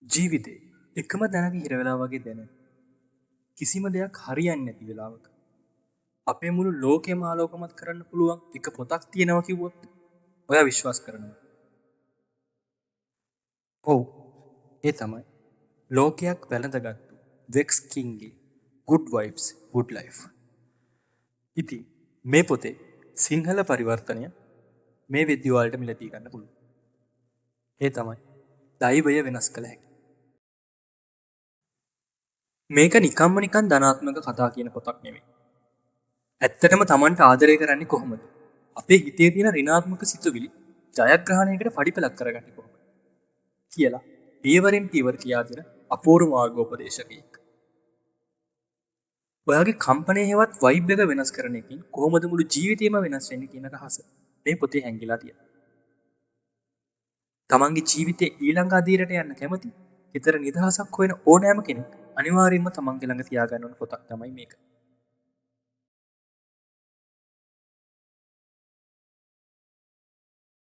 ජීවිතේ එකම තැනක හිර වෙලා වගේ දැනෙන. කිසිම දෙයක් හරියන්නේ නැති වෙලාවක. අපේ මුළු ලෝකෙම ආලෝකමත් කරන්න පුළුවන් එක පොතක් තියෙනවා කිව්වොත් ඔයා විශ්වාස කරනවා. ඔව්. ඒ තමයි ලෝකයක් වැළඳගත්තු වෙක්ස් කින්ගේ Good Vibes Good Life. ඉතින් මේ පොතේ සිංහල පරිවර්තනය මේ විදිය වලට මිලදී ගන්න පුළුවන්. ඒ තමයි දෛවය වෙනස් කළ හැකි. මේක නිකම්ම නිකන් ධනාත්මක කතා කියන පොතක් නෙමෙයි. ඇත්තටම Tamanට ආදරය කරන්නේ කොහොමද? අපේ හිතේ තියෙන ඍණාත්මක සිතුවිලි ජයග්‍රහණයකට පඩිපෙලක් කරගන්නේ කොහොමද? කියලා පියවරෙන් පියවර කියා දෙන අපූර්ව මාර්ගෝපදේශකයෙක්. ඔයාගේ කම්පනයේ හෙවත් වයිබ් එක වෙනස් කරන එකකින් කොහොමද මුළු ජීවිතේම වෙනස් වෙන්නේ කියන රහස මේ පොතේ හැංගිලා තියෙනවා. තමන්ගේ ජීවිතේ ඊළඟ අදියරට යන්න කැමති, ඊතර නිදහසක් හොයන ඕනෑම කෙනෙක් අනිවාර්යයෙන්ම තමන්ගේ ළඟ තියාගන්න ඕන පොතක් තමයි මේක.